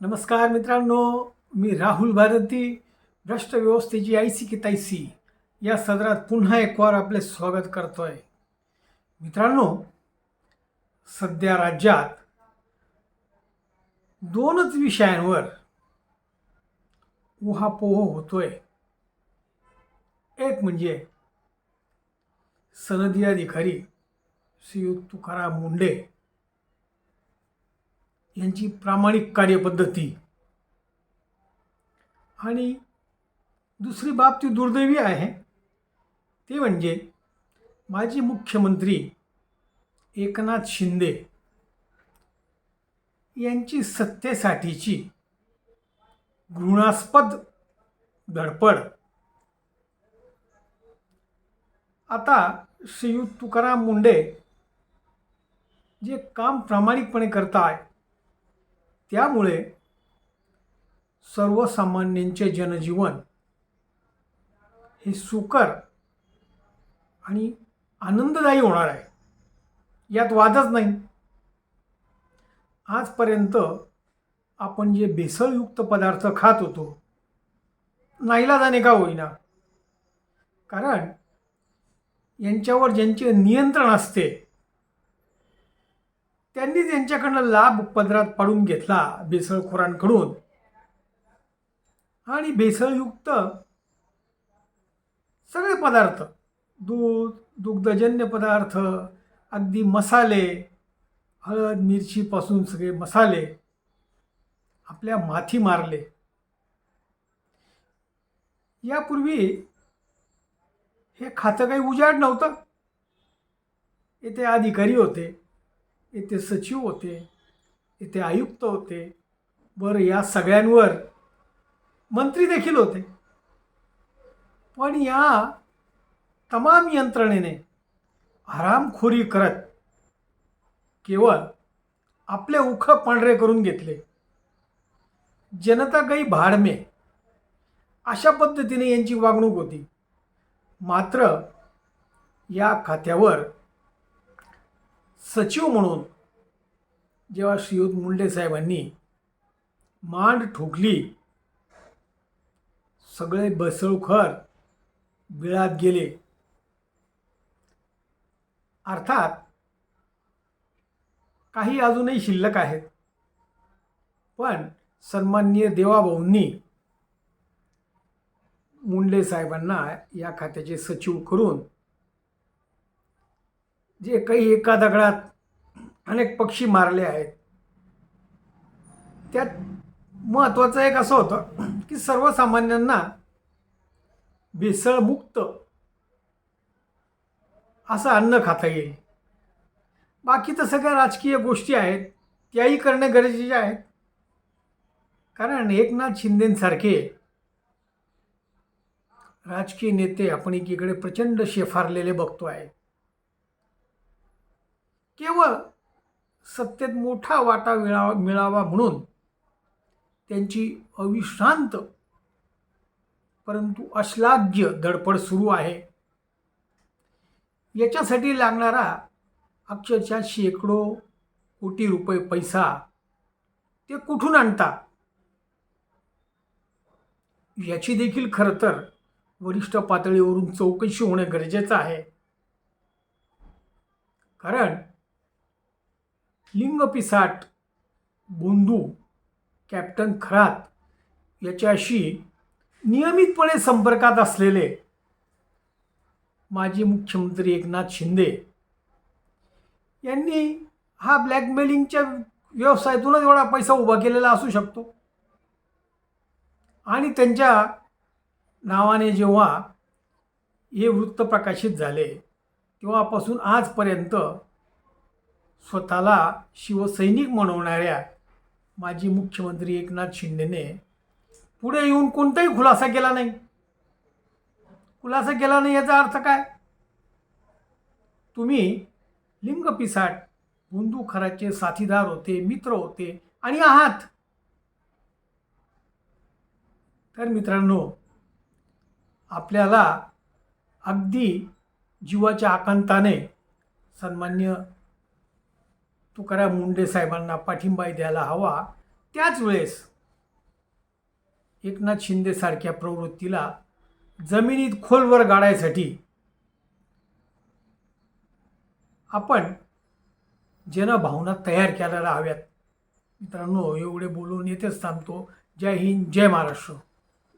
नमस्कार मित्रांनो, मी राहुल भारती. भ्रष्ट व्यवस्थेची ऐसी की तैसी या सदरात पुन्हा एक वार आपले स्वागत करतोय. मित्रांनो, सध्या राज्यात दोनच विषयांवर उहापोह होतोय. एक म्हणजे सनदी अधिकारी श्रीयुत तुकाराम मुंढे यांची प्रामाणिक कार्यपद्धती, आणि दुसरी बाब ती दुर्दैवी आहे, ते म्हणजे माजी मुख्यमंत्री एकनाथ शिंदे यांची सत्तेसाठीची घृणास्पद धडपड. आता श्रीयुत तुकाराम मुंढे जे काम प्रामाणिकपणे करताय, त्यामुळे सर्वसामान्यांचे जनजीवन हे सुकर आणि आनंददायी होणार आहे, यात वादच नाही. आजपर्यंत आपण जे भेसळयुक्त पदार्थ खात होतो, नाईलाजाने का होईना, कारण यांच्यावर ज्यांचे नियंत्रण असते त्यांनी त्यांच्याकडनं लाभ पदरात पाडून घेतला भेसळखोरांकडून, आणि भेसळयुक्त सगळे पदार्थ, दूध, दुग्धजन्य पदार्थ, अगदी मसाले, हळद मिरचीपासून सगळे मसाले आपल्या माथी मारले. यापूर्वी हे खातं काही उजाड नव्हतं. येथे अधिकारी होते, येथे सचिव होते, येथे आयुक्त होते, बरं या सगळ्यांवर मंत्री देखील होते. पण या तमाम यंत्रणेने हरामखोरी करत केवळ आपले उख पांढरे करून घेतले. जनता काही भाड में, अशा पद्धतीने यांची वागणूक होती. मात्र या खात्यावर सचिव म्हणून जेव्हा श्रीयुत मुंडे साहेबांनी मांड ठोकली, सगळे बसळखोर बिळात गेले. अर्थात काही अजूनही शिल्लक आहेत, पण सन्माननीय देवाभाऊंनी मुंडे साहेबांना या खात्याचे सचिव करून जे काही एका दगडात अनेक पक्षी मारले आहेत, त्यात महत्त्वाचं एक असं होतं की सर्वसामान्यांना भेसळमुक्त असं अन्न खाता येईल. बाकी तर सगळ्या राजकीय गोष्टी आहेत, त्याही करणे गरजेचे आहेत. कारण एकनाथ शिंदेसारखे राजकीय नेते आपण एकीकडे प्रचंड शेफारलेले बघतो आहे. केवळ सत्तेत मोठा वाटा मिळावा म्हणून त्यांची अविश्रांत परंतु अश्लाघ्य धडपड सुरू आहे. याच्यासाठी लागणारा अक्षरशः शेकडो कोटी रुपये पैसा ते कुठून आणता, याची देखील खरं तर वरिष्ठ पातळीवरून चौकशी होणे गरजेचं आहे. कारण लिंगपिसाट बोंधू कॅप्टन खरात याच्याशी नियमितपणे संपर्कात असलेले माजी मुख्यमंत्री एकनाथ शिंदे यांनी हा ब्लॅकमेलिंगच्या व्यवसायातूनच एवढा पैसा उभा केलेला असू शकतो. आणि त्यांच्या नावाने जेव्हा हे वृत्त प्रकाशित झाले, तेव्हापासून आजपर्यंत स्वतःला शिवसैनिक म्हणवणाऱ्या माजी मुख्यमंत्री एकनाथ शिंदेने पुढे येऊन कोणताही खुलासा केला नाही. खुलासा केला नाही याचा अर्थ काय? तुम्ही लिंगपिसाट बोंधू खराचे साथीदार होते, मित्र होते आणि आहात. तर मित्रांनो, आपल्याला अगदी जीवाच्या आकांताने सन्मान्य तुकाराम मुंढे साहेबांना पाठिंबा द्यायला हवा. त्याच वेळेस एकनाथ शिंदे सारख्या प्रवृत्तीला जमिनीत खोलवर गाडायसाठी आपण जनभावना तयार करायला हव्यात. मित्रांनो, एवढे बोलून येथेच थांबतो. जय हिंद, जय महाराष्ट्र.